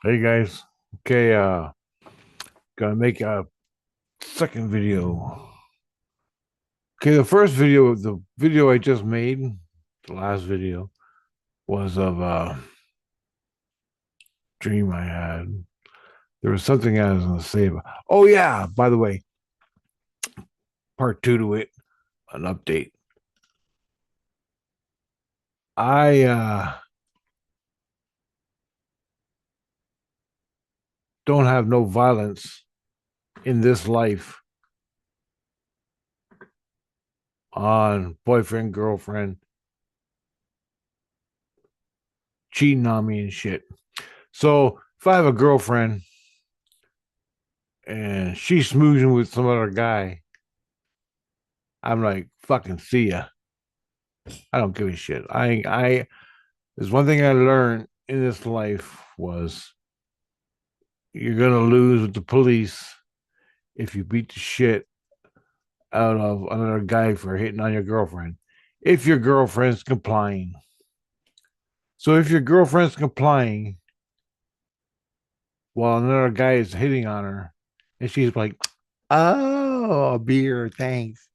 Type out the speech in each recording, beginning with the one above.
Hey guys. Okay, gonna make a second video. Okay, the video I just made, the last video, was of a dream I had. There was something I was gonna say about. Oh yeah, by the way, part two to it, an update. I don't have no violence in this life on boyfriend, girlfriend, cheating on me and shit. So if I have a girlfriend and she's smoozing with some other guy, I'm like, fucking see ya. I don't give a shit. There's one thing I learned in this life was you're gonna lose with the police if you beat the shit out of another guy for hitting on your girlfriend. If your girlfriend's complying. So if your girlfriend's complying while another guy is hitting on her, and she's like, "Oh, a beer, thanks,"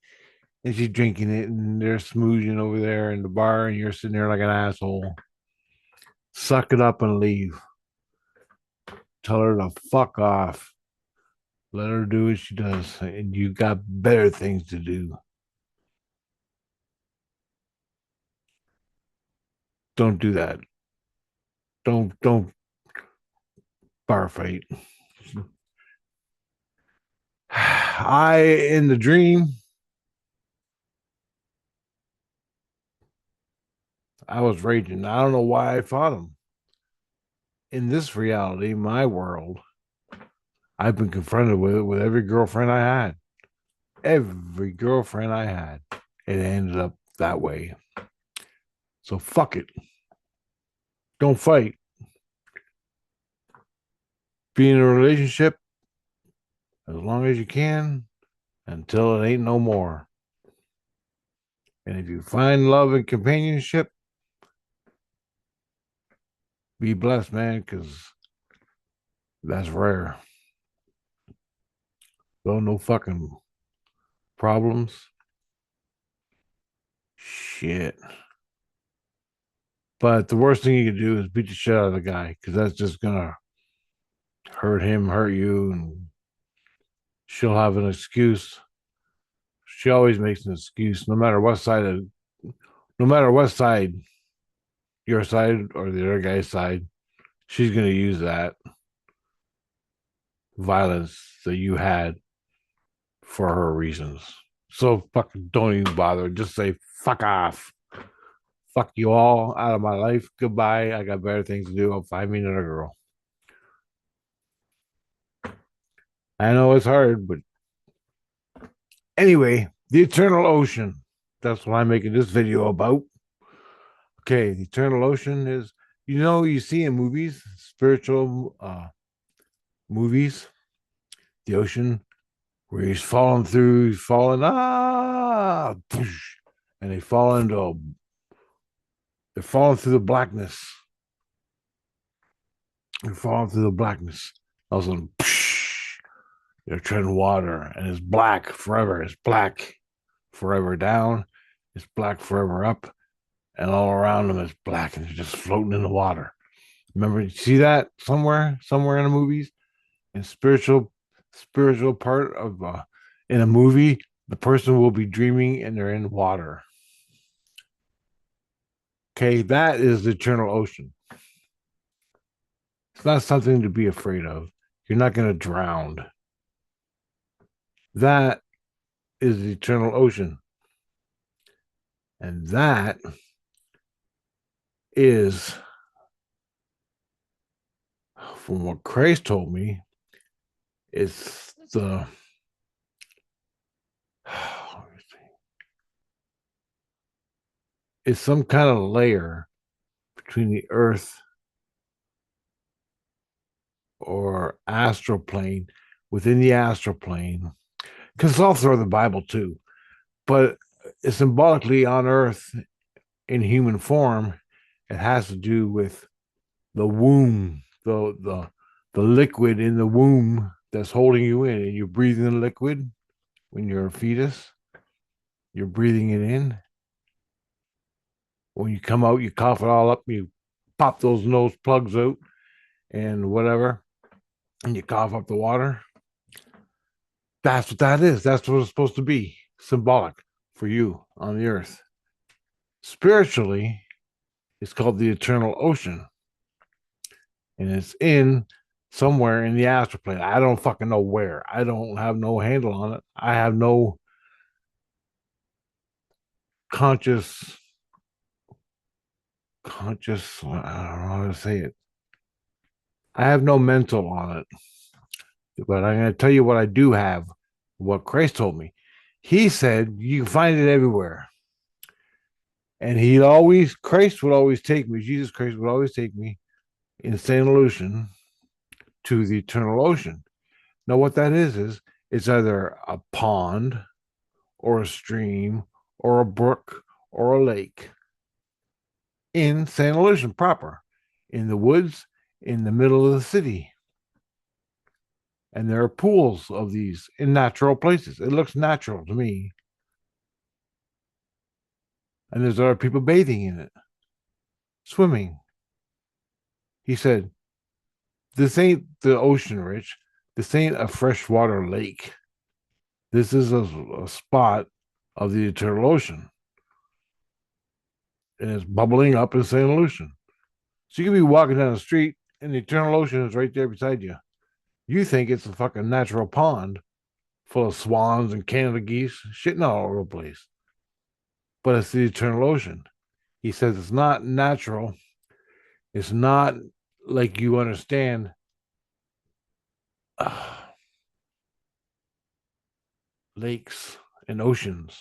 and she's drinking it, and they're smoozing over there in the bar, and you're sitting there like an asshole. Suck it up and leave. Tell her to fuck off. Let her do what she does, and you got better things to do. Don't do that. Don't bar fight. I in the dream, I was raging. I don't know why I fought him. In this reality, my world, I've been confronted with it with every girlfriend I had. Every girlfriend I had. It ended up that way. So fuck it. Don't fight. Be in a relationship as long as you can until it ain't no more. And if you find love and companionship, be blessed, man, because that's rare. Don't no fucking problems. Shit. But the worst thing you can do is beat the shit out of the guy because that's just gonna hurt him, hurt you, and she'll have an excuse. She always makes an excuse, no matter what side, your side or the other guy's side, she's gonna use that violence that you had for her reasons. So fucking don't even bother. Just say fuck off. Fuck you all out of my life. Goodbye. I got better things to do. I'll find me another girl. I know it's hard, but anyway, the eternal ocean. That's what I'm making this video about. Okay, the eternal ocean is, you see in movies, spiritual movies, the ocean where he's falling, and they're falling through the blackness. They're falling through the blackness. All of a sudden, they're treading water, and it's black forever. It's black forever down. It's black forever up, and all around them is black, and they're just floating in the water. Remember, you see that somewhere in the movies, in spiritual part of in a movie, the person will be dreaming and they're in water. Okay, that is the eternal ocean. It's not something to be afraid of. You're not going to drown. That is the eternal ocean. And that is, from what Christ told me, it's the it's some kind of layer between the earth or astral plane within the astral plane, because it's all through the Bible too, but it's symbolically on earth in human form. It has to do with the womb, the the liquid in the womb that's holding you in, and you're breathing the liquid when you're a fetus. You're breathing it in. When you come out, you cough it all up. You pop those nose plugs out and whatever, and you cough up the water. That's what that is. That's what it's supposed to be symbolic for you on the earth. Spiritually, it's called the eternal ocean, and it's in somewhere in the astral plane. I don't fucking know where. I don't have no handle on it. I have no conscious, conscious. I don't know how to say it. I have no mental on it, but I'm going to tell you what I do have. What Christ told me. He said you can find it everywhere. And Christ would always take me, Jesus Christ would always take me in St. Lucian to the eternal ocean. Now, what that is it's either a pond or a stream or a brook or a lake in St. Lucian proper, in the woods, in the middle of the city. And there are pools of these in natural places. It looks natural to me. And there's other people bathing in it, swimming. He said, this ain't the ocean, Rich. This ain't a freshwater lake. This is a spot of the eternal ocean. And it's bubbling up in St. Lucian. So you can be walking down the street and the eternal ocean is right there beside you. You think it's a fucking natural pond full of swans and Canada geese shitting all over the place. But it's the eternal ocean. He says it's not natural. It's not like you understand lakes and oceans.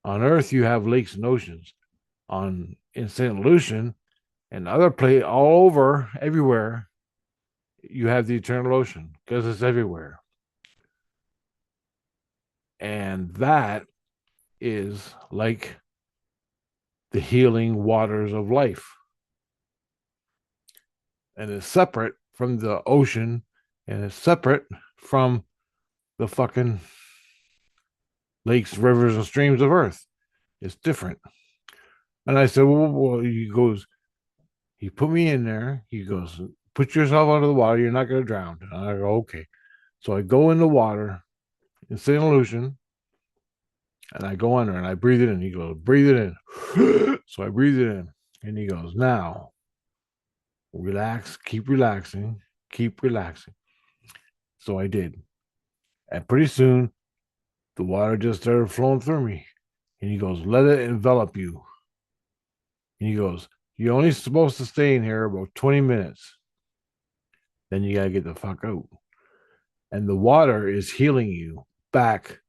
On Earth, you have lakes and oceans. On in St. Lucian and other place all over, everywhere, you have the eternal ocean because it's everywhere. And that is like the healing waters of life. And it's separate from the ocean and it's separate from the fucking lakes, rivers, and streams of earth. It's different. And I said, well, he goes, he put me in there. He goes, put yourself under the water. You're not going to drown. And I go, okay. So I go in the water in St. Lucian and I go under and I breathe it in. He goes, breathe it in. So I breathe it in. And he goes, now relax, keep relaxing, keep relaxing. So I did. And pretty soon the water just started flowing through me. And he goes, let it envelop you. And he goes, you're only supposed to stay in here about 20 minutes. Then you got to get the fuck out. And the water is healing you back,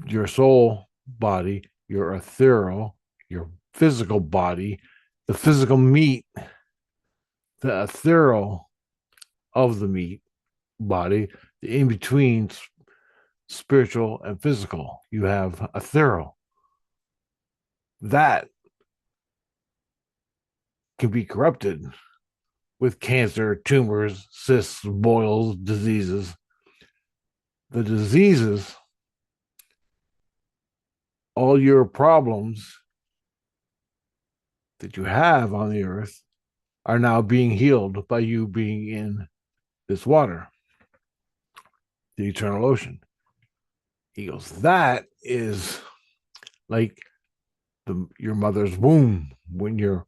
your soul body, your ethereal, your physical body, the physical meat, the ethereal of the meat body, the in between spiritual and physical. You have ethereal. That can be corrupted with cancer, tumors, cysts, boils, diseases. The diseases, all your problems that you have on the earth are now being healed by you being in this water, the eternal ocean. He goes, that is like your mother's womb when you're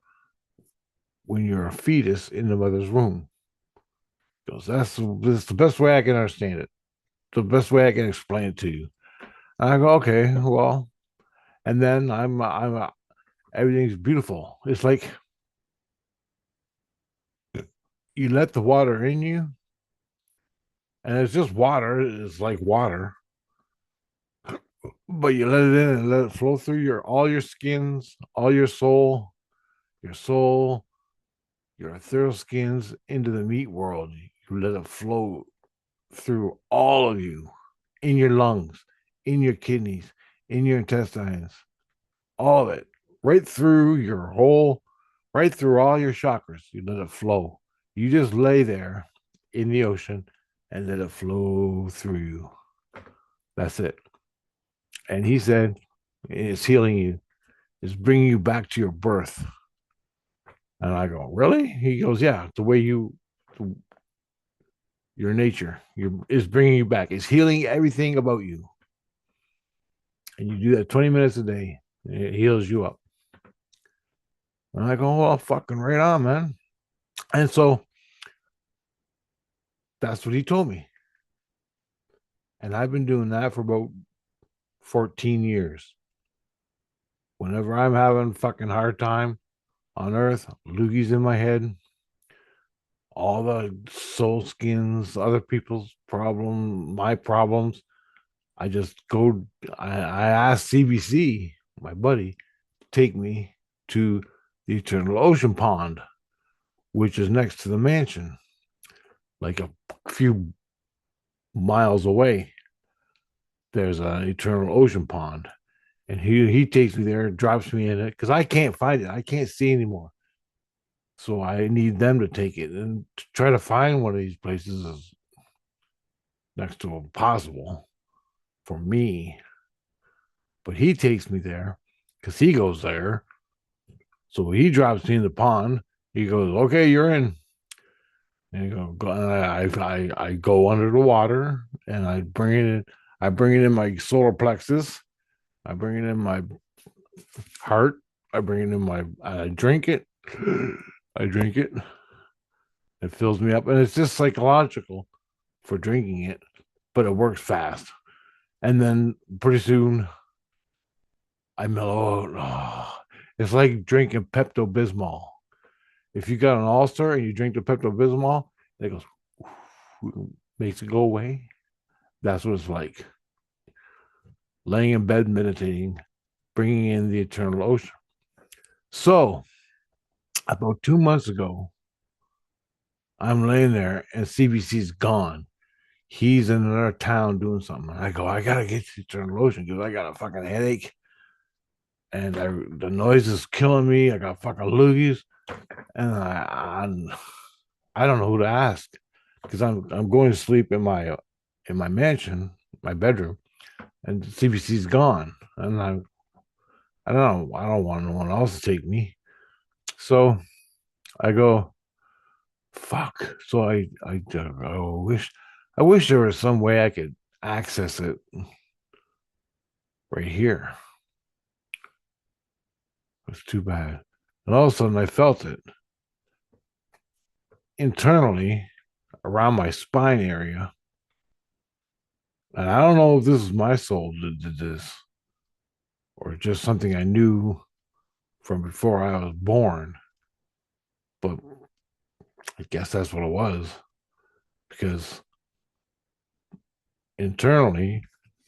a fetus in the mother's womb. He goes, that's the best way I can understand it. The best way I can explain it to you. And I go, okay, well, and then everything's beautiful. It's like you let the water in you, and it's just water. It's like water, but you let it in and let it flow through your all your skins, all your soul, your ethereal skins into the meat world. You let it flow through all of you, in your lungs, in your kidneys, in your intestines, all of it, right through your whole, right through all your chakras. You let it flow. You just lay there in the ocean and let it flow through you. That's it. And he said, it's healing you, it's bringing you back to your birth. And I go, really? He goes, yeah, the way your nature is bringing you back. It's healing everything about you. And you do that 20 minutes a day, and it heals you up. And I go, well, fucking right on, man. And so that's what he told me. And I've been doing that for about 14 years. Whenever I'm having fucking hard time on earth, loogies in my head, all the soul skins, other people's problem, my problems. I just go. I asked CBC, my buddy, to take me to the Eternal Ocean Pond, which is next to the mansion, like a few miles away. There's an Eternal Ocean Pond, and he takes me there, drops me in it because I can't find it. I can't see anymore. So I need them to take it and to try to find one of these places is next to impossible for me. But he takes me there because he goes there. So he drops me in the pond. He goes, "Okay, you're in." And I go under the water and I bring it in. I bring it in my solar plexus. I bring it in my heart. I bring it in my. I drink it. I drink it. It fills me up, and it's just psychological for drinking it, but it works fast. And then pretty soon I mellow out. Oh, it's like drinking Pepto Bismol. If you got an ulcer and you drink the Pepto Bismol, it goes, makes it go away. That's what it's like. Laying in bed, meditating, bringing in the eternal ocean. So, about 2 months ago, I'm laying there and CBC's gone. He's in another town doing something. I go, I gotta get to the eternal ocean because I got a fucking headache and the noise is killing me. I got fucking loogies, and I don't know who to ask because I'm going to sleep in my mansion, my bedroom, and CBC's gone, and I don't want no one else to take me. So I go, fuck. So I wish there was some way I could access it right here. It's too bad. And all of a sudden I felt it internally around my spine area. And I don't know if this is my soul that did this or just something I knew from before I was born. But I guess that's what it was because internally,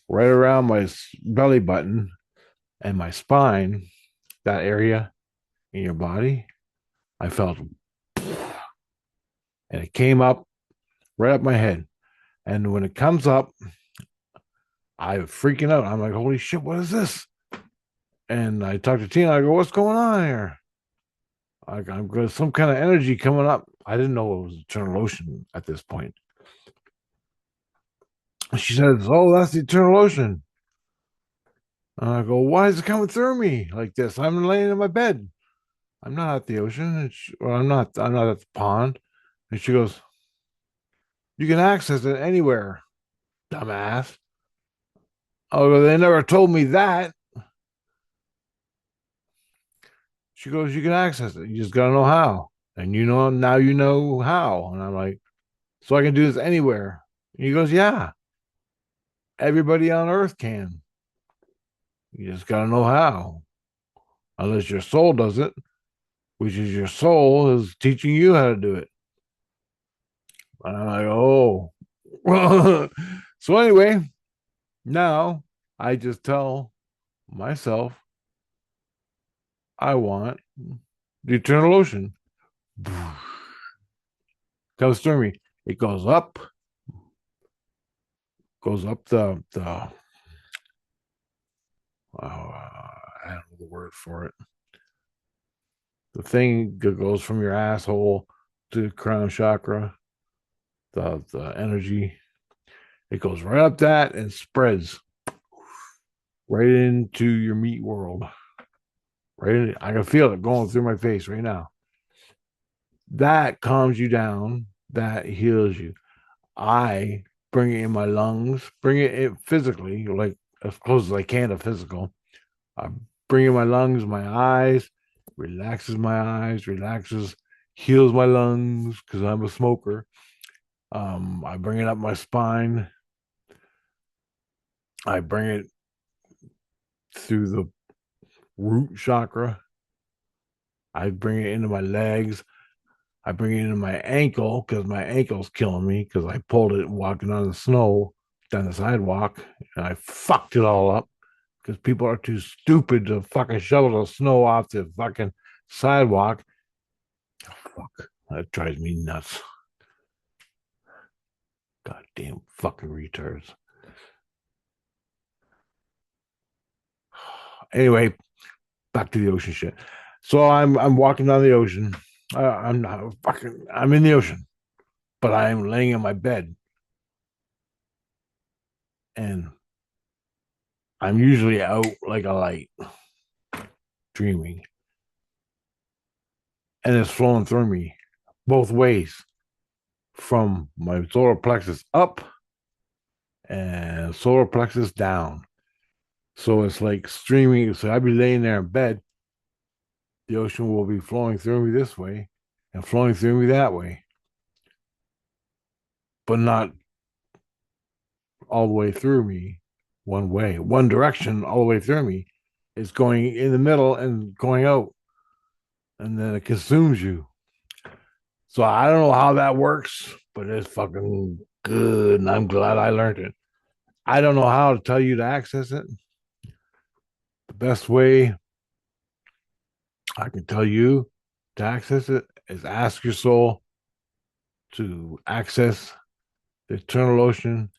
right around my belly button and my spine, that area in your body, I felt, and it came up right up my head. And when it comes up, I'm freaking out. I'm like, holy shit, what is this? And I talk to Tina. I go, what's going on here? I'm got some kind of energy coming up. I didn't know it was Eternal Ocean at this point. She says, oh, that's the Eternal Ocean. And I go, why is it coming through me like this? I'm laying in my bed. I'm not at the ocean. I'm not at the pond. And she goes, you can access it anywhere, dumbass. Oh, they never told me that. She goes, you can access it. You just gotta know how. And you know now you know how. And I'm like, so I can do this anywhere. And he goes, yeah, everybody on earth can. You just gotta know how. Unless your soul does it, which is your soul is teaching you how to do it. And I'm like, oh. So anyway, now I just tell myself I want the eternal ocean. Comes through me. It goes up I don't know the word for it. The thing that goes from your asshole to the crown chakra, the energy. It goes right up that and spreads right into your meat world. Right in, I can feel it going through my face right now. That calms you down. That heals you. I bring it in my lungs, bring it in physically, like as close as I can to physical. I bring it in my lungs, my eyes, relaxes my eyes, relaxes, heals my lungs because I'm a smoker. I bring it up my spine. I bring it through the root chakra. I bring it into my legs. I bring it into my ankle because my ankle's killing me because I pulled it walking on the snow down the sidewalk and I fucked it all up because people are too stupid to fucking shovel the snow off the fucking sidewalk. Fuck, that drives me nuts. Goddamn fucking retards. Anyway, back to the ocean shit. So I'm walking down the ocean. I'm not fucking. I'm in the ocean, but I'm laying in my bed, and I'm usually out like a light, dreaming, and it's flowing through me both ways from my solar plexus up and solar plexus down. So it's like streaming. So I'd be laying there in bed. The ocean will be flowing through me this way and flowing through me that way, but not all the way through me one way, one direction all the way through me. It's going in the middle and going out, and then it consumes you. So I don't know how that works, but it's fucking good, and I'm glad I learned it. I don't know how to tell you to access it. The best way I can tell you to access it is ask your soul to access the eternal ocean.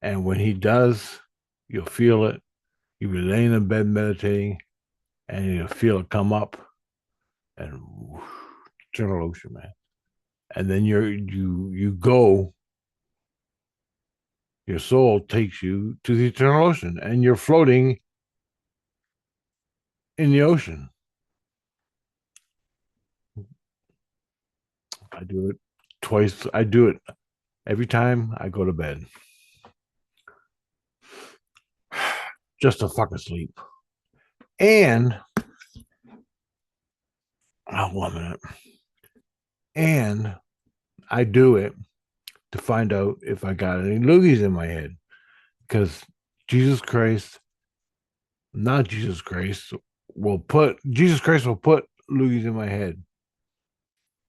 And when he does, you'll feel it. You'll be laying in bed meditating and you'll feel it come up and whoosh, eternal ocean, man. And then you go, your soul takes you to the eternal ocean and you're floating in the ocean. I do it twice. I do it every time I go to bed. Just to fucking sleep. And oh, 1 minute. And I do it to find out if I got any loogies in my head. Because Jesus Christ, not Jesus Christ, will put Jesus Christ will put loogies in my head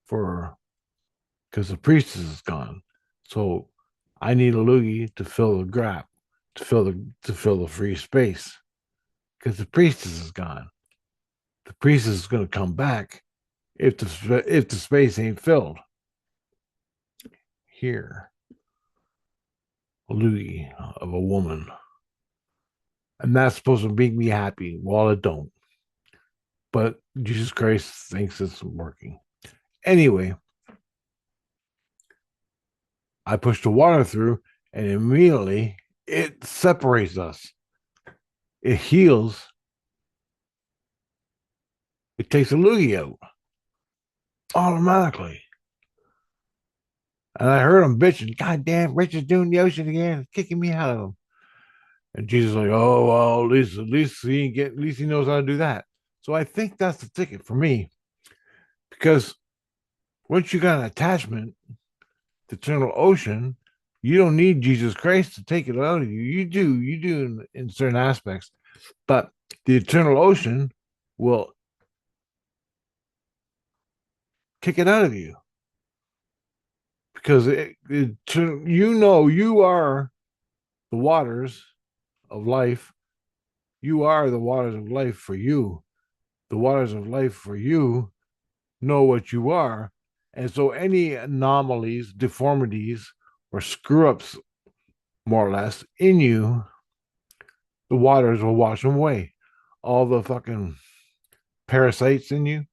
for because the priestess is gone. So I need a loogie to fill the gap, to fill the free space. Because the priestess is gone. The priestess is gonna come back if the space ain't filled. Here, a loogie of a woman. And that's supposed to make me happy. Well, it don't. But Jesus Christ thinks it's working. Anyway, I push the water through and immediately it separates us. It heals. It takes a loogie out automatically. And I heard him bitching, God damn, Richard's doing the ocean again, kicking me out of him. And Jesus like, oh well, at least at least he knows how to do that. So I think that's the ticket for me. Because once you got an attachment to eternal ocean, you don't need Jesus Christ to take it out of you. You do in certain aspects, but the eternal ocean will kick it out of you because you are the waters of life. You are the waters of life for you. The waters of life for you know what you are. And so any anomalies, deformities, or screw ups, more or less, in you, the waters will wash them away. All the fucking parasites in you,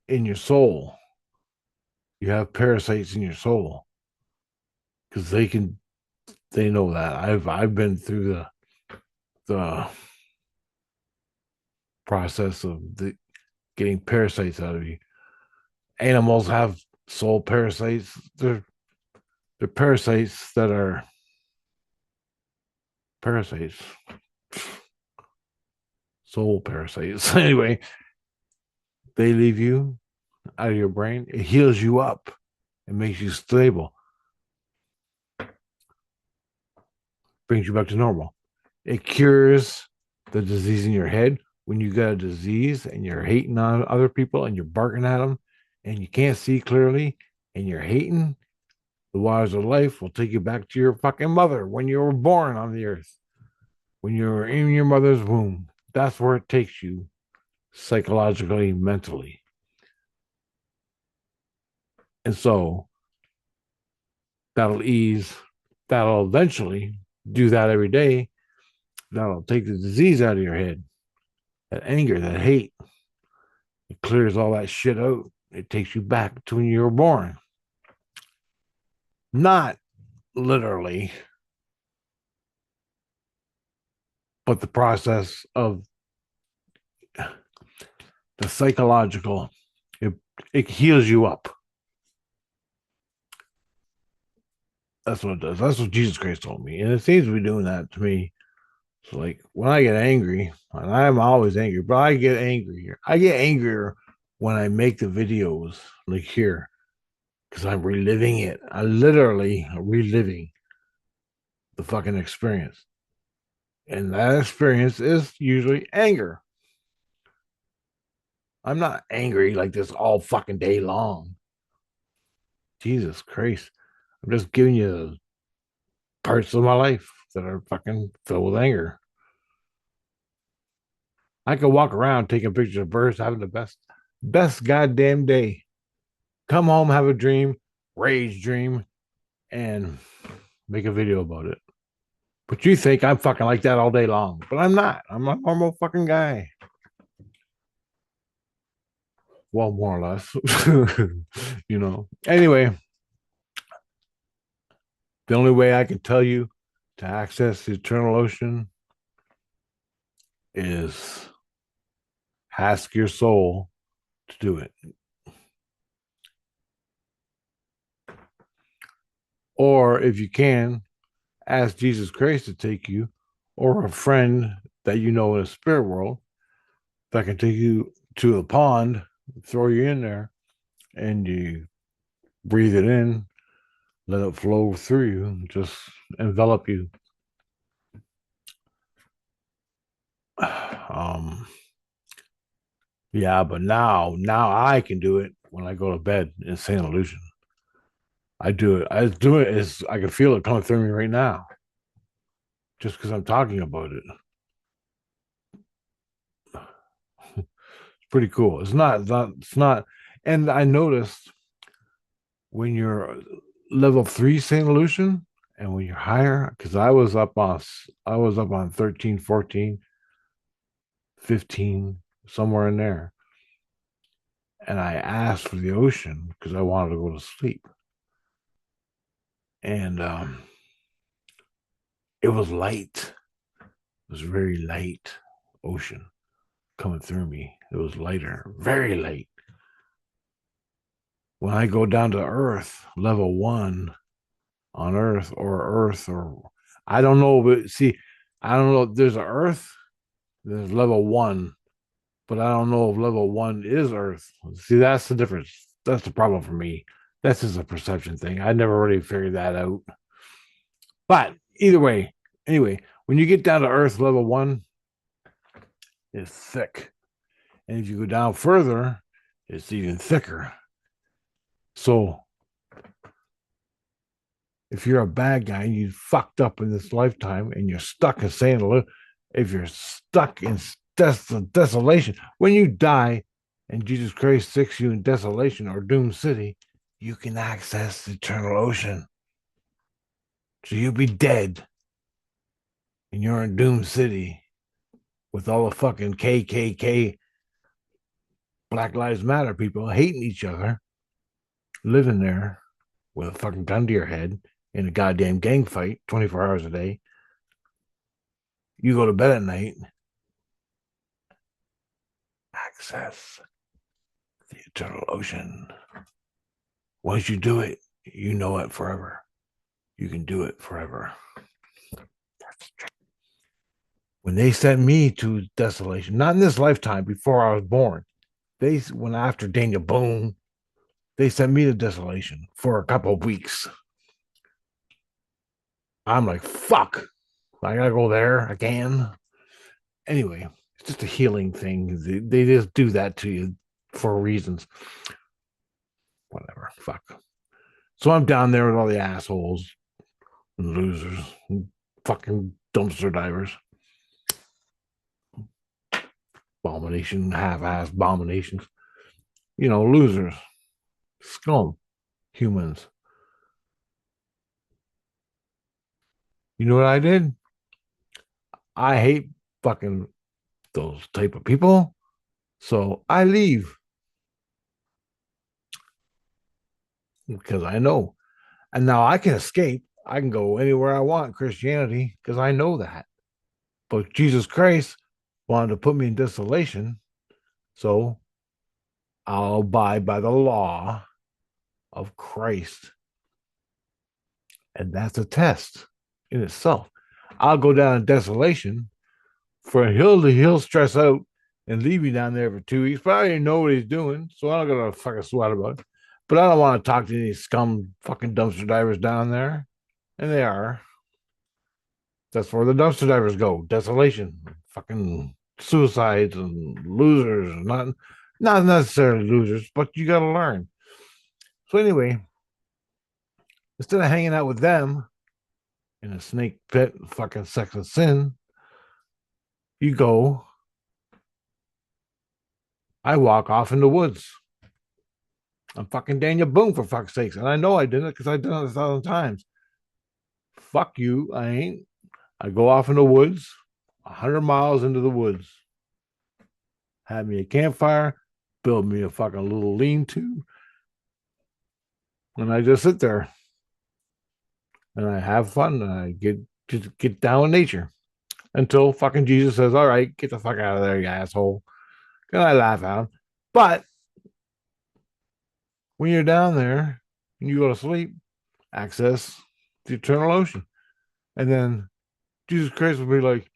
in your soul, You have parasites in your soul because they know that. I've been through the process of getting parasites out of you. Animals have soul parasites. They're parasites that are parasites, soul parasites. Anyway, they leave you out of your brain. It heals you up. It makes you stable, brings you back to normal. It cures the disease in your head. When you got a disease and you're hating on other people and you're barking at them and you can't see clearly and you're hating, the waters of life will take you back to your fucking mother when you were born on the earth, when you were in your mother's womb. That's where it takes you psychologically, mentally. And so that'll ease, that'll eventually do that every day. That'll take the disease out of your head, that anger, that hate. It clears all that shit out. It takes you back to when you were born. Not literally, but the process of the psychological, it, it heals you up. That's what it does. That's what Jesus Christ told me. And it seems to be doing that to me. So like when I get angry, and I'm always angry, but I get angrier. I get angrier when I make the videos like here because I'm reliving it. I literally reliving the fucking experience. And that experience is usually anger. I'm not angry like this all fucking day long. Jesus Christ. I'm just giving you parts of my life that are fucking filled with anger. I could walk around taking pictures of birds, having the best goddamn day. Come home, have a dream, rage dream, and make a video about it. But you think I'm fucking like that all day long, but I'm not. I'm a normal fucking guy. Well, more or less. Anyway, the only way I can tell you to access the eternal ocean is ask your soul to do it. Or if you can, ask Jesus Christ to take you, or a friend that you know in the spirit world that can take you to a pond, throw you in there, and you breathe it in, let it flow through you, just envelop you. Um, yeah, but now I can do it when I go to bed in St. Illusion. I do it. I do it as I can feel it coming through me right now, just because I'm talking about it. It's pretty cool. It's not. And I noticed when you're level 3 St. Lucian and when you're higher, because I was up on 13, 14, 15, somewhere in there. And I asked for the ocean because I wanted to go to sleep. And it was light. It was very light ocean coming through me. It was lighter, very light. When I go down to Earth, level 1 on Earth, or I don't know, but see, I don't know. There's a Earth, there's level 1, but I don't know if level 1 is Earth. See, that's the difference. That's the problem for me. That's just a perception thing. I never really figured that out. But either way, anyway, when you get down to Earth, level 1 is thick. And if you go down further, it's even thicker. So if you're a bad guy and you fucked up in this lifetime and you're stuck in St. If you're stuck in desolation, when you die and Jesus Christ sticks you in desolation or Doom City, you can access the eternal ocean. So you'll be dead and you're in Doom City with all the fucking KKK, Black Lives Matter people hating each other. living there with a fucking gun to your head in a goddamn gang fight 24 hours a day. You go to bed at night, access the eternal ocean. Once you do it, you know it forever. You can do it forever. When they sent me to Desolation, not in this lifetime, before I was born, they went after Daniel Boone. They sent me to Desolation for a couple of weeks. I'm like, fuck, I gotta go there again. Anyway, it's just a healing thing. They just do that to you for reasons. Whatever, fuck. So I'm down there with all the assholes and losers and fucking dumpster divers. Abomination, half-ass abominations. Losers, scum, humans. You know what I did? I hate fucking those type of people. So I leave because I know. And now I can escape. I can go anywhere I want in Christianity because I know that. But Jesus Christ wanted to put me in desolation. So I'll abide by the law of Christ. And that's a test in itself. I'll go down in desolation for him to he'll stress out and leave me down there for 2 weeks, but I already know what he's doing, so I'm not gonna fucking sweat about it. But I don't want to talk to any scum fucking dumpster divers down there. And they are. That's where the dumpster divers go. Desolation. Fucking suicides and losers. Not necessarily losers, but you gotta learn. So anyway, instead of hanging out with them in a snake pit, fucking sex and sin, you go. I walk off in the woods. I'm fucking Daniel Boone for fuck's sakes. And I know I didn't because I've done it 1,000 times. Fuck you. I ain't. I go off in the woods, 100 miles into the woods. Have me a campfire, build me a fucking little lean to, and I just sit there and I have fun and I get down with nature until fucking Jesus says, "All right, get the fuck out of there, you asshole." And I laugh at him. But when you're down there and you go to sleep, access the eternal ocean. And then Jesus Christ will be like,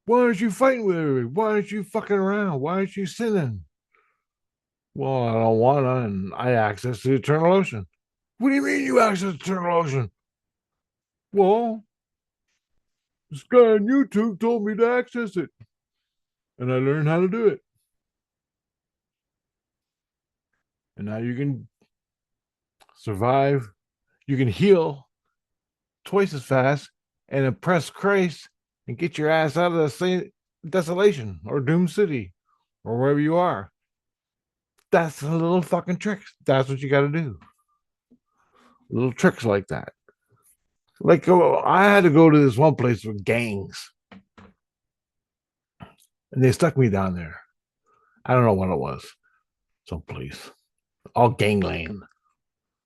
"Why aren't you fighting with everybody? Why aren't you fucking around? Why aren't you sinning?" Well, I don't want to, and I access the eternal ocean. What do you mean you access the eternal ocean? Well, this guy on YouTube told me to access it, and I learned how to do it. And now you can survive, you can heal twice as fast and impress Christ and get your ass out of the same desolation or Doom City or wherever you are. That's a little fucking tricks. That's what you got to do. Little tricks like that. Like, I had to go to this one place with gangs, and they stuck me down there. I don't know what it was. Someplace. All gangland.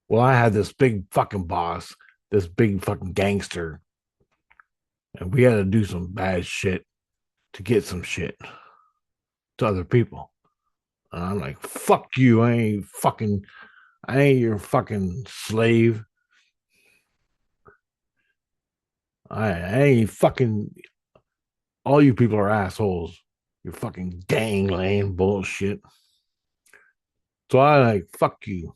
Well, I had this big fucking boss, this big fucking gangster, and we had to do some bad shit to get some shit to other people. And I'm like, fuck you. I ain't your fucking slave. I ain't fucking, all you people are assholes. You're fucking gangland bullshit. So I like, fuck you.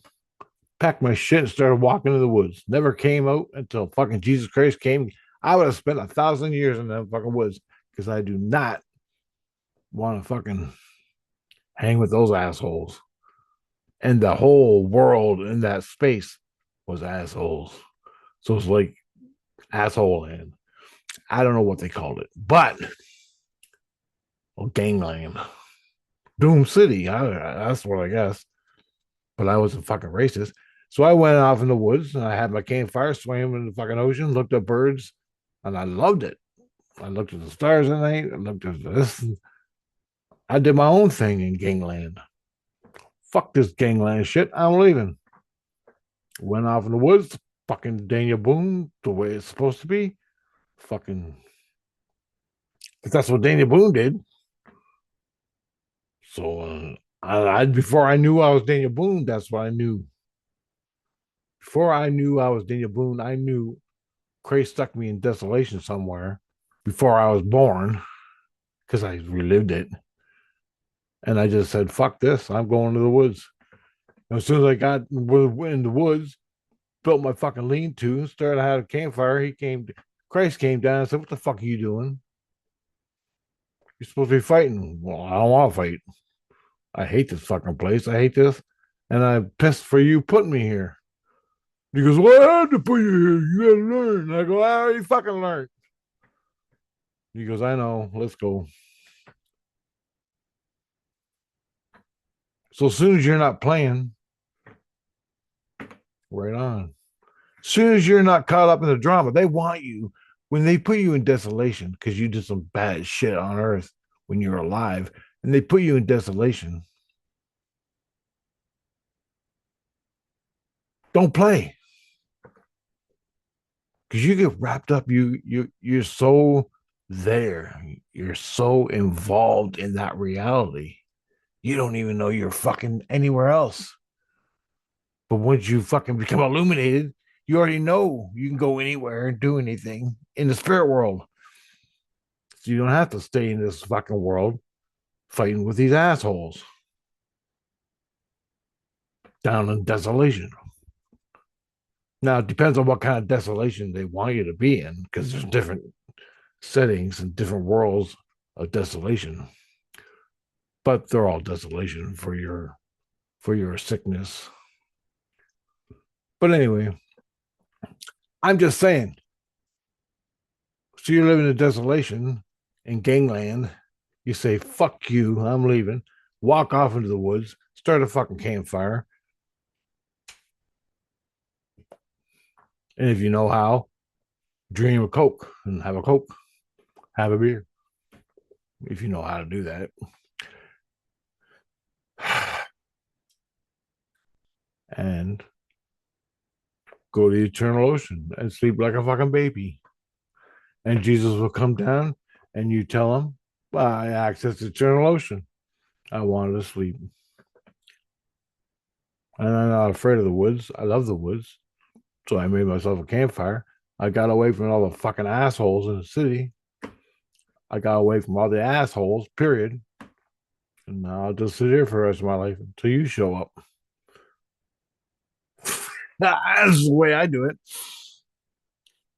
Packed my shit and started walking in the woods. Never came out until fucking Jesus Christ came. I would have spent 1,000 years in the fucking woods because I do not want to fucking hang with those assholes. And the whole world in that space was assholes. So it's like asshole land. I don't know what they called it, but gangland, Doom City. That's what I guess. But I was a fucking racist. So I went off in the woods and I had my campfire, swam in the fucking ocean, looked at birds, and I loved it. I looked at the stars at night. I looked at this. I did my own thing in gangland. Fuck this gangland shit. I'm leaving. Went off in the woods, fucking Daniel Boone, the way it's supposed to be. Fucking, that's what Daniel Boone did. So, before I knew I was Daniel Boone, that's what I knew. Before I knew I was Daniel Boone, I knew Cray stuck me in Desolation somewhere before I was born because I relived it. And I just said, fuck this. I'm going to the woods. And as soon as I got in the woods, built my fucking lean to, started to have a campfire. Christ came down and said, what the fuck are you doing? You're supposed to be fighting. Well, I don't want to fight. I hate this fucking place. I hate this. And I'm pissed for you putting me here. He goes, well, I had to put you here. You got to learn. And I go, I already fucking learned. He goes, I know. Let's go. So as soon as you're not playing, right on. As soon as you're not caught up in the drama, they want you when they put you in desolation because you did some bad shit on earth when you're alive, and they put you in desolation. Don't play because you get wrapped up. You're so there. You're so involved in that reality. You don't even know you're fucking anywhere else. But once you fucking become illuminated, you already know you can go anywhere and do anything in the spirit world. So you don't have to stay in this fucking world fighting with these assholes down in desolation. Now it depends on what kind of desolation they want you to be in, because there's different settings and different worlds of desolation. But they're all desolation for your sickness. But anyway, I'm just saying. So you're living in desolation in gangland. You say, fuck you, I'm leaving. Walk off into the woods, start a fucking campfire. And if you know how, dream a Coke and have a Coke, have a beer. If you know how to do that. And go to the eternal ocean and sleep like a fucking baby. And Jesus will come down and you tell him, well, I access the eternal ocean. I wanted to sleep. And I'm not afraid of the woods. I love the woods. So I made myself a campfire. I got away from all the fucking assholes in the city. I got away from all the assholes, period. And now I'll just sit here for the rest of my life until you show up. That's the way I do it.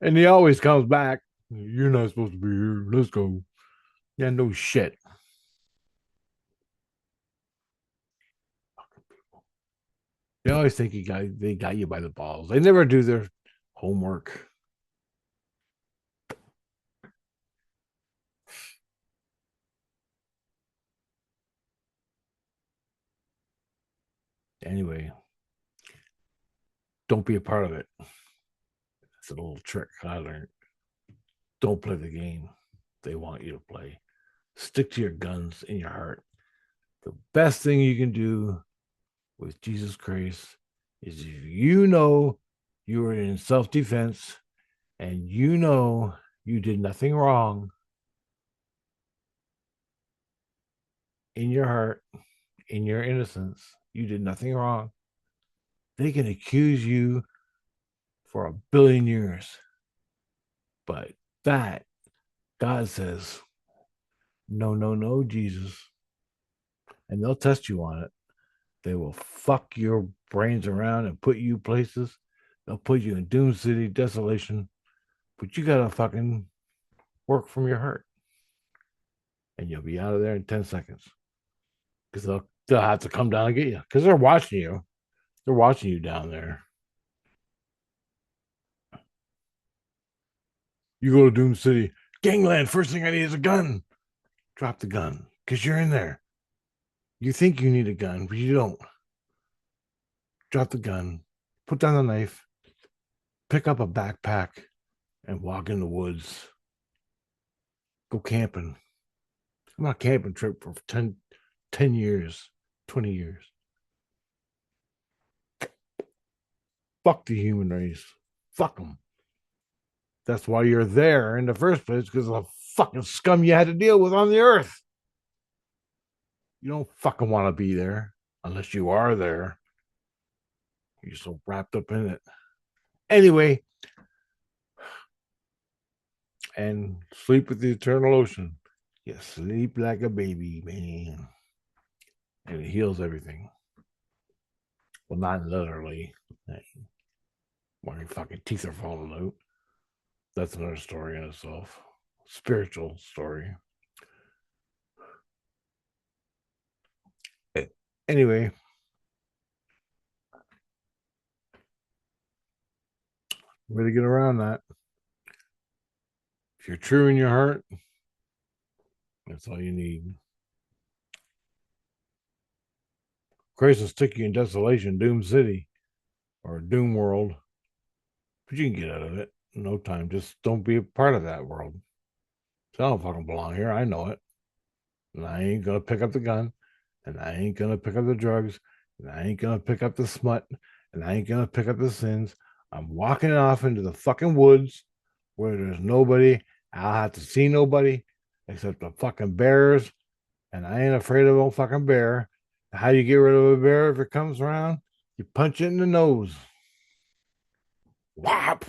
And he always comes back. You're not supposed to be here. Let's go. Yeah, no shit. They always think they got you by the balls. They never do their homework. Anyway, don't be a part of it. It's a little trick I learned. Don't play the game they want you to play. Stick to your guns in your heart. The best thing you can do with Jesus Christ is if you know you were in self defense and you know you did nothing wrong in your heart, in your innocence, you did nothing wrong. They can accuse you for 1 billion years. But that, God says, no, no, no, Jesus. And they'll test you on it. They will fuck your brains around and put you places. They'll put you in Doom City, Desolation. But you gotta fucking work from your heart. And you'll be out of there in 10 seconds. Because they'll have to come down and get you. Because they're watching you. They're watching you down there. You go to Doom City. Gangland, first thing I need is a gun. Drop the gun. Because you're in there. You think you need a gun, but you don't. Drop the gun. Put down the knife. Pick up a backpack and walk in the woods. Go camping. I'm on a camping trip for 10 years, 20 years. Fuck the human race. Fuck them. That's why you're there in the first place, because of the fucking scum you had to deal with on the earth. You don't fucking want to be there unless you are there. You're so wrapped up in it. Anyway, and sleep with the eternal ocean. You sleep like a baby, man. And it heals everything. Well, not literally. When your fucking teeth are falling out. That's another story in itself. Spiritual story. Anyway, way to get around that. If you're true in your heart, that's all you need. Christ will stick you in desolation, Doom City, or Doom World, but you can get out of it in no time. Just don't be a part of that world. So I don't fucking belong here. I know it. And I ain't gonna pick up the gun, and I ain't gonna pick up the drugs, and I ain't gonna pick up the smut, and I ain't gonna pick up the sins. I'm walking off into the fucking woods where there's nobody. I'll have to see nobody except the fucking bears, and I ain't afraid of a fucking bear. How do you get rid of a bear if it comes around? You punch it in the nose. Whop!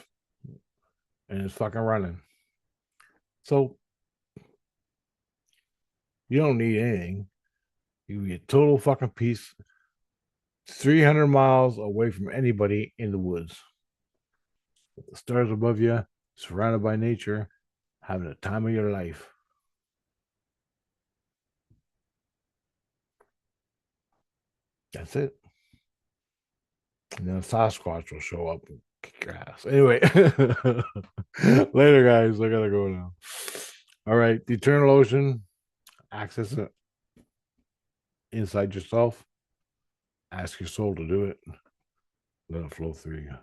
And it's fucking running. So you don't need anything. You get total fucking peace 300 miles away from anybody in the woods. With the stars above you, surrounded by nature, having the time of your life. That's it. And then Sasquatch will show up and kick your ass. Anyway, later, guys. I gotta go now. All right, the eternal ocean, access it inside yourself. Ask your soul to do it. Let it flow through you.